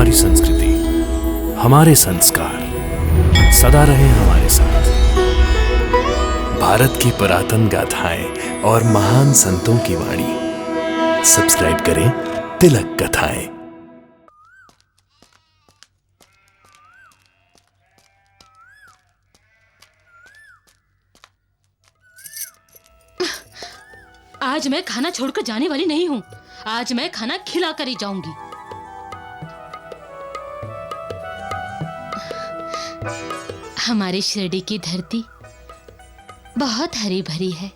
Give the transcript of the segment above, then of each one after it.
हमारी संस्कृति, हमारे संस्कार सदा रहे हमारे साथ। भारत की पुरातन गाथाएं और महान संतों की वाणी। सब्सक्राइब करें तिलक कथाएं। आज मैं खाना छोड़कर जाने वाली नहीं हूँ। आज मैं खाना खिला कर ही जाऊंगी। हमारी शिरडी की धरती बहुत हरी भरी है।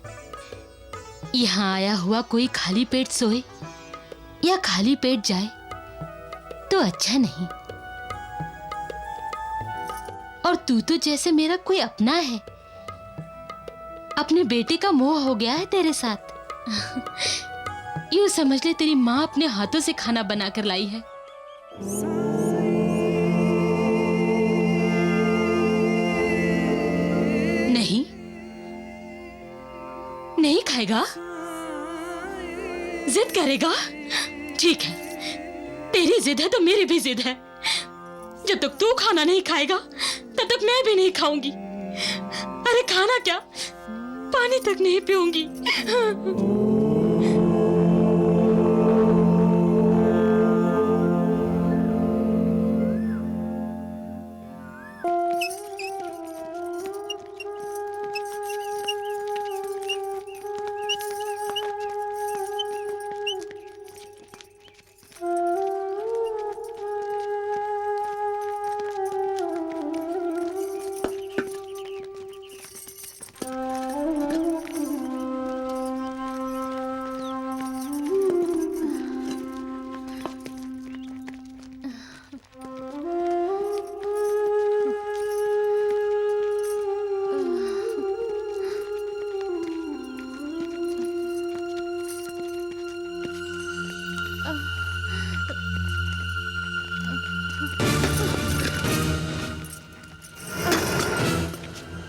यहाँ आया हुआ कोई खाली पेट सोए या खाली पेट जाए तो अच्छा नहीं। और तू तो जैसे मेरा कोई अपना है। अपने बेटे का मोह हो गया है तेरे साथ। यूं समझ ले तेरी माँ अपने हाथों से खाना बनाकर लाई है। नहीं, नहीं खाएगा? जिद करेगा? ठीक है, तेरी जिद है तो मेरी भी जिद है। जब तक तू खाना नहीं खाएगा तब तक मैं भी नहीं खाऊंगी। अरे खाना क्या, पानी तक नहीं पीऊंगी।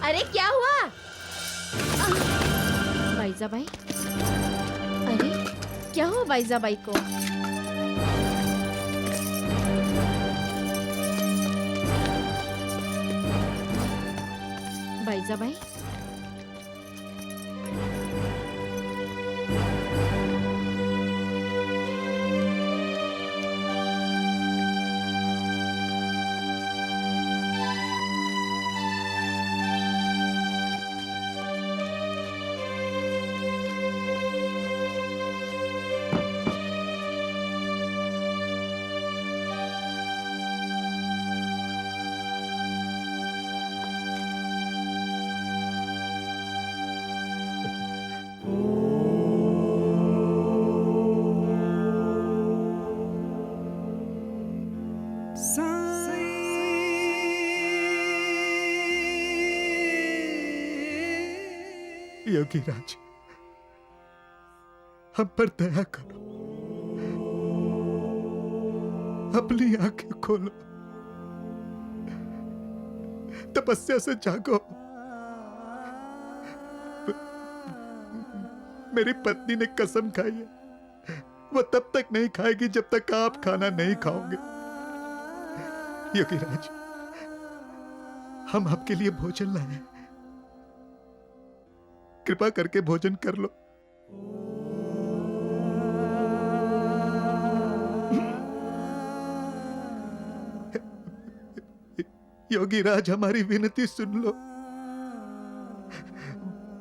अरे क्या हुआ बाईजाबाई? अरे क्या हुआ बाईजाबाई को? बाईजाबाई, योगीराज, हम पर दया करो, अपनी आंखें खोलो, तपस्या से जागो। मेरी पत्नी ने कसम खाई है, वो तब तक नहीं खाएगी जब तक आप खाना नहीं खाओगे। योगीराज, हम आपके लिए भोजन लाए हैं, कृपा करके भोजन कर लो। योगीराज, हमारी विनती सुन लो।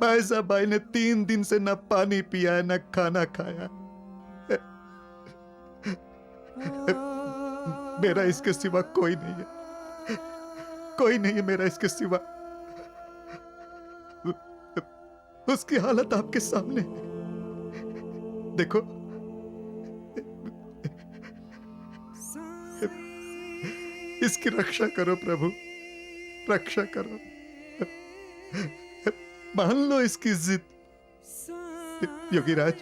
बाईजाबाई ने 3 दिन से न पानी पिया है न खाना खाया। मेरा इसके सिवा कोई नहीं है, कोई नहीं है मेरा इसके सिवा। उसकी हालत आपके सामने है। देखो, इसकी रक्षा करो प्रभु, रक्षा करो। मान लो इसकी जिद। योगीराज,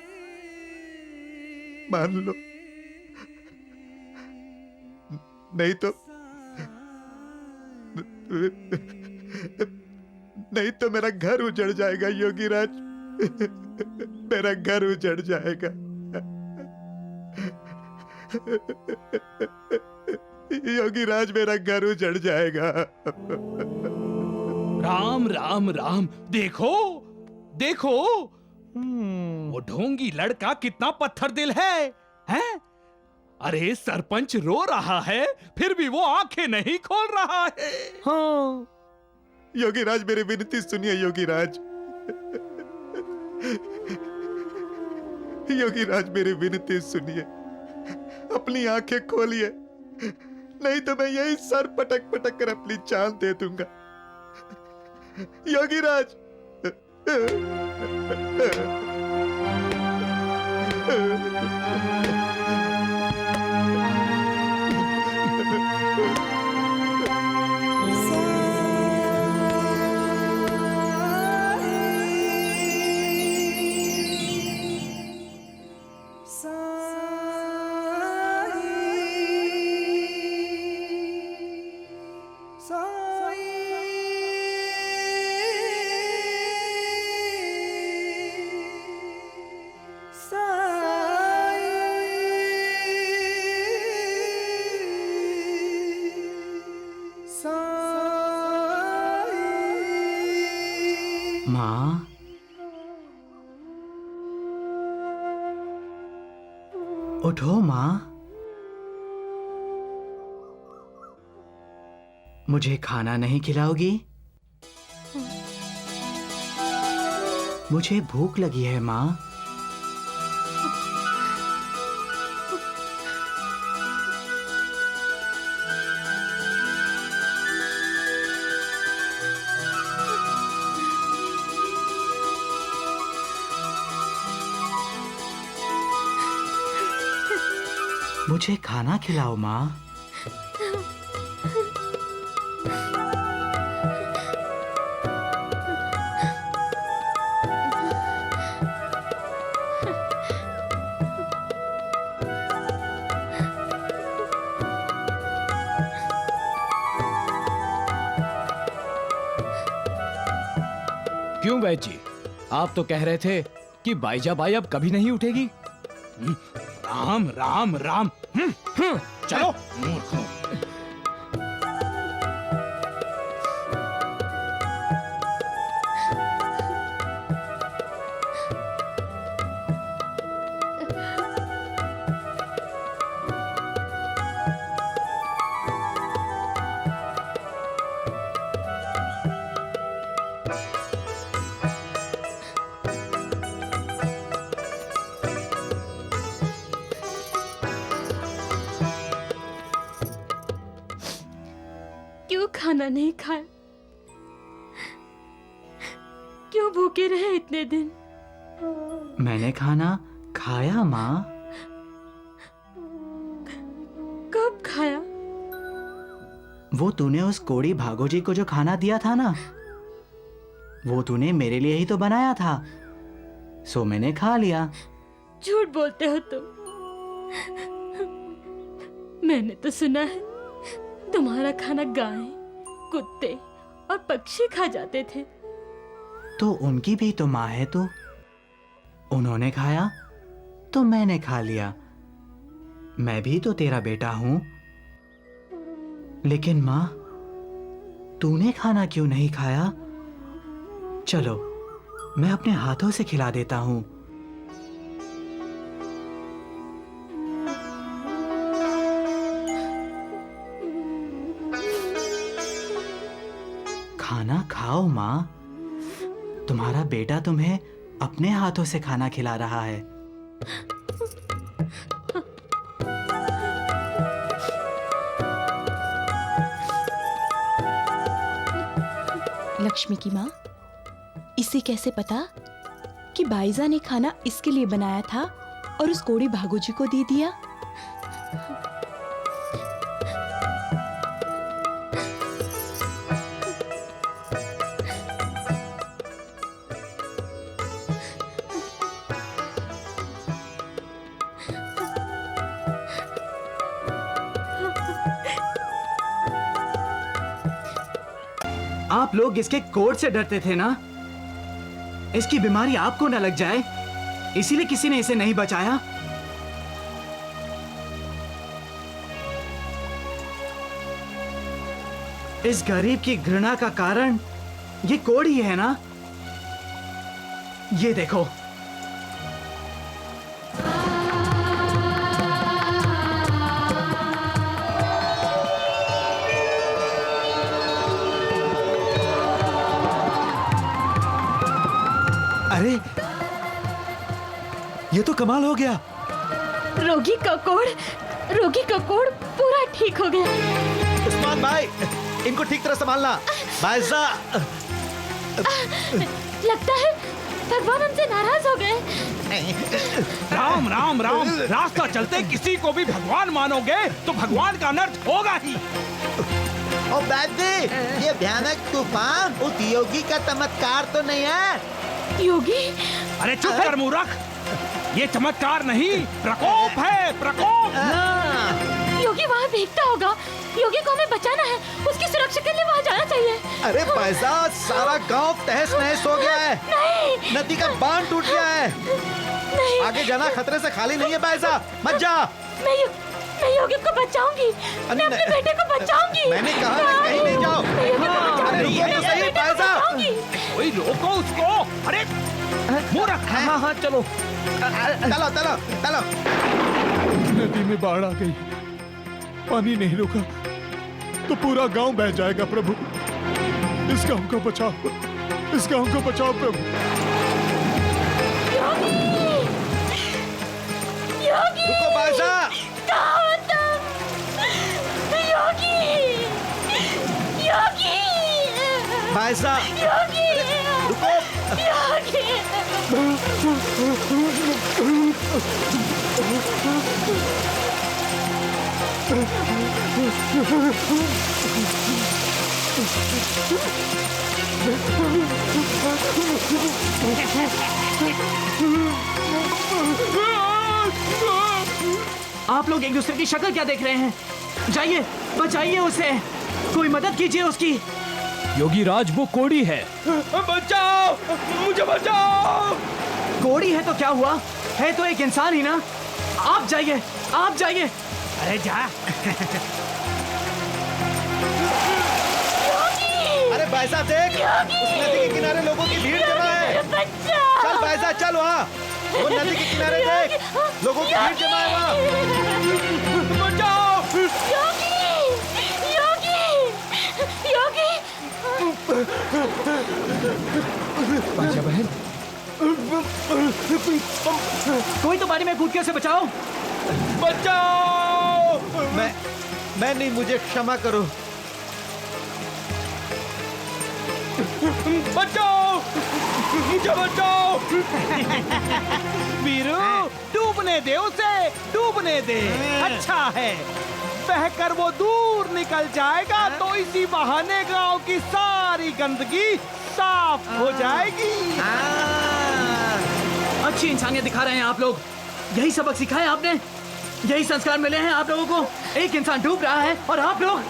मान लो, नहीं तो मेरा घर उजड़ जाएगा योगीराज, मेरा घर उजड़ जाएगा। योगी राज मेरा घर उजड़ जाएगा। राम राम राम, देखो देखो वो ढोंगी लड़का कितना पत्थर दिल है, हैं? अरे सरपंच रो रहा है फिर भी वो आंखें नहीं खोल रहा है। हाँ योगी राज मेरी विनती सुनिए। योगी राज, योगी राज मेरी विनती सुनिए, अपनी आंखें खोलिए, नहीं तो मैं यही सर पटक पटक कर अपनी जान दे दूंगा। योगी राज, माँ, उठो माँ, मुझे खाना नहीं खिलाओगी? मुझे भूख लगी है माँ। मुझे खाना खिलाओ माँ। क्यों वैद जी, आप तो कह रहे थे कि बाईजा बाई अब कभी नहीं उठेगी। राम राम राम। चलो मूर्खों। क्यों खाना नहीं खाया? क्यों भूखे रहे इतने दिन? मैंने खाना खाया माँ। कब खाया? वो तूने उस कोड़ी भागो जी को जो खाना दिया था ना, वो तूने मेरे लिए ही तो बनाया था, सो मैंने खा लिया। झूठ बोलते हो तुम। मैंने तो सुना है तुम्हारा खाना गाय, कुत्ते और पक्षी खा जाते थे। तो उनकी भी तो माँ है तू। उन्होंने खाया तो मैंने खा लिया। मैं भी तो तेरा बेटा हूं। लेकिन माँ, तूने खाना क्यों नहीं खाया? चलो, मैं अपने हाथों से खिला देता हूं। खाना खाओ माँ। तुम्हारा बेटा तुम्हें अपने हाथों से खाना खिला रहा है। लक्ष्मी की माँ, इसे कैसे पता कि बाईजा ने खाना इसके लिए बनाया था और उस कोड़ी भागो जी को दे दिया? आप लोग इसके कोट से डरते थे ना? इसकी बीमारी आपको न लग जाए, इसीलिए किसी ने इसे नहीं बचाया। इस गरीब की घृणा का कारण ये कोढ़ी है ना? ये देखो। अरे ये तो कमाल हो गया। रोगी का कोढ़ पूरा ठीक हो गया। उस्मान भाई, इनको ठीक तरह संभालना। भाईजा, लगता है भगवान हमसे नाराज हो गए। राम राम राम, रास्ता चलते किसी को भी भगवान मानोगे तो भगवान का अनर्थ होगा ही। और बैदी, ये भयानक तूफान उस योगी का चमत्कार तो नहीं है? योगी? अरे चुप कर मूर्ख, ये चमत्कार नहीं, प्रकोप है, प्रकोप। योगी वहाँ भीगता होगा। योगी को हमें बचाना है, उसकी सुरक्षा के लिए वहाँ जाना चाहिए। अरे भाईजा, सारा गांव तहस नहस हो गया है। नहीं, नदी का बांध टूट गया है। नहीं, आगे जाना खतरे से खाली नहीं है भाईजा, मत जा। मैं योगी को बचाऊंगी। मैं अपने बेटे को बचाऊंगी। मैंने कहा ना, कहीं नहीं जाओ। मैं योगी को बचाऊंगी। अरे रुको तो सही, भाईजा। कोई रोको उसको। अरे मूर्ख। हाँ हाँ चलो। चलो चलो चलो। नदी में बाढ़ आ गई, पानी नहीं रुका तो पूरा गांव बह जाएगा। प्रभु, इस गांव को बचाओ, इस गांव को बचाओ प्रभु। योगी, रुको भाईजा। कहाँ हो तुम? योगी, योगी, भाईजा, योगी, रुको। योगी। आप लोग एक दूसरे की शक्ल क्या देख रहे हैं? जाइए, बचाइए उसे, कोई मदद कीजिए उसकी। योगी राज, वो कोढ़ी है। बचाओ, मुझे बचाओ। कोढ़ी है तो क्या हुआ, है तो एक इंसान ही ना। आप जाइए, आप जाइए। अरे जा। अरे भाईजा देख, उस नदी के किनारे लोगों की भीड़ जमा है। चल भाईजा, चल वहाँ। वो नदी के किनारे देख, लोगों की भीड़ जमा है वहाँ। बचाओ। योगी, योगी, योगी। बहन, कोई तो पानी में कूद के उसे बचाओ। बचाओ। मैं नहीं, मुझे क्षमा करो। बचाओ, मुझे बचाओ। वीरू, डूबने दे उसे, डूबने दे। अच्छा है, बहकर वो दूर निकल जाएगा तो इसी बहाने गांव की सारी गंदगी साफ हो जाएगी। अच्छी इंसानियत दिखा रहे हैं आप लोग। यही सबक सिखाए आपने, यही संस्कार मिले हैं आप लोगों को। एक इंसान डूब रहा है और आप लोग।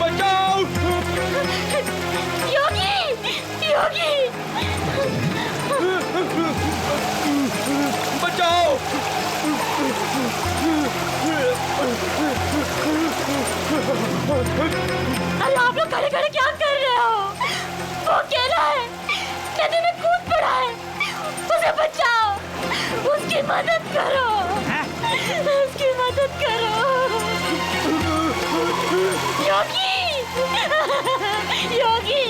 बचाओ। योगी, योगी। बचाओ। अरे आप लोग खड़े खड़े क्या कर रहे हो? वो अकेला है, नदी में कूद पड़ा है। उसे बचाओ, उसकी मदद करो, उसकी मदद करो। योगी, योगी,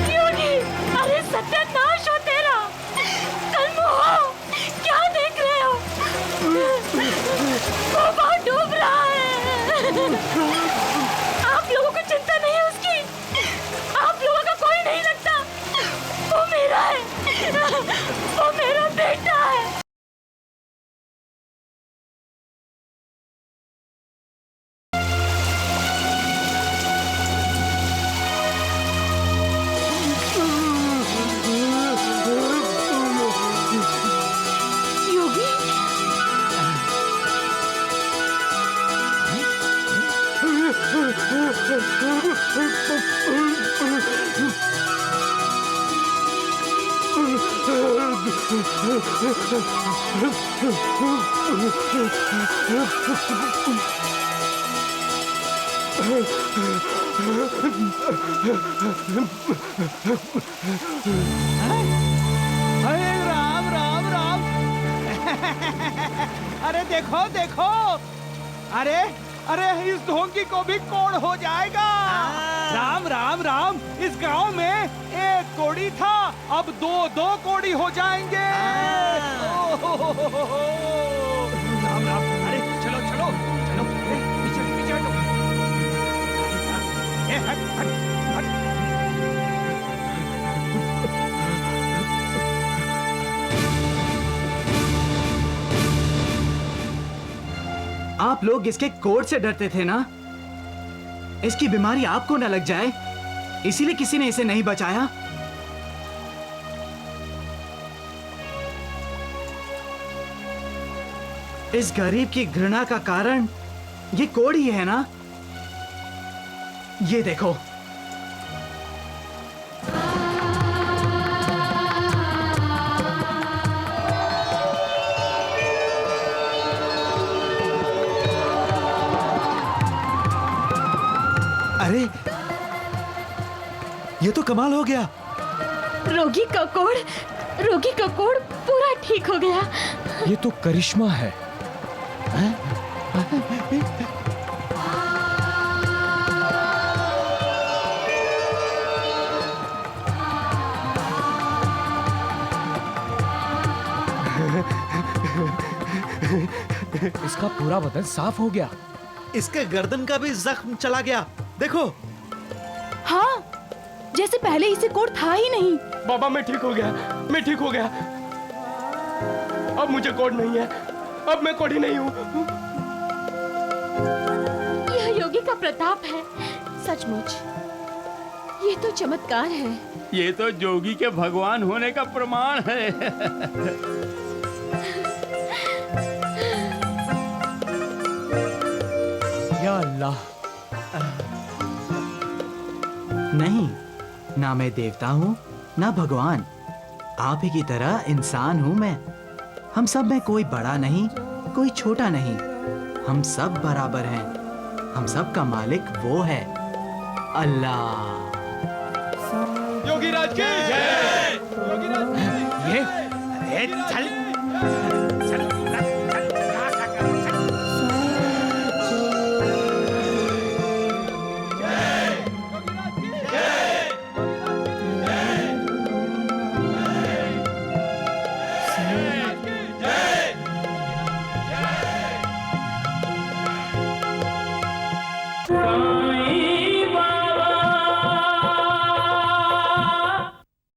योगी। अरे सत्यानाश हो तेरा, कल हो, क्या देख रहे हो? वो बहुत डूब रहा है। आप लोगों को चिंता नहीं है उसकी? आप लोगों का कोई नहीं लगता? वो मेरा है, अरे राम राम राम। अरे देखो देखो, अरे अरे इस ढोंगी को भी कोड़ हो जाएगा। राम राम राम, इस गांव में एक कोड़ी था, अब दो दो कोड़ी हो जाएंगे। राम राम, अरे चलो चलो चलो, पीछे पीछे हटो। हट हट हट। आप लोग इसके कोड से डरते थे ना? इसकी बीमारी आपको न लग जाए, इसीलिए किसी ने इसे नहीं बचाया। इस गरीब की घृणा का कारण ये कोड ही है ना? ये देखो। अरे ये तो कमाल हो गया। रोगी का कोड़ पूरा ठीक हो गया। ये तो करिश्मा है। इसका पूरा बदन साफ हो गया। इसके गर्दन का भी जख्म चला गया, देखो। हाँ, जैसे पहले इसे कोड़ था ही नहीं। बाबा मैं ठीक हो गया, मैं ठीक हो गया। अब मुझे कोड नहीं है, अब मैं कोड़ी नहीं हूँ। यह योगी का प्रताप है। सचमुच ये तो चमत्कार है। ये तो जोगी के भगवान होने का प्रमाण है। या अल्लाह। नहीं, ना मैं देवता हूँ ना भगवान, आप ही की तरह इंसान हूँ मैं। हम सब में कोई बड़ा नहीं, कोई छोटा नहीं, हम सब बराबर हैं। हम सब का मालिक वो है, अल्लाह। योगीराज की जय। योगीराज की ये चल चल जय।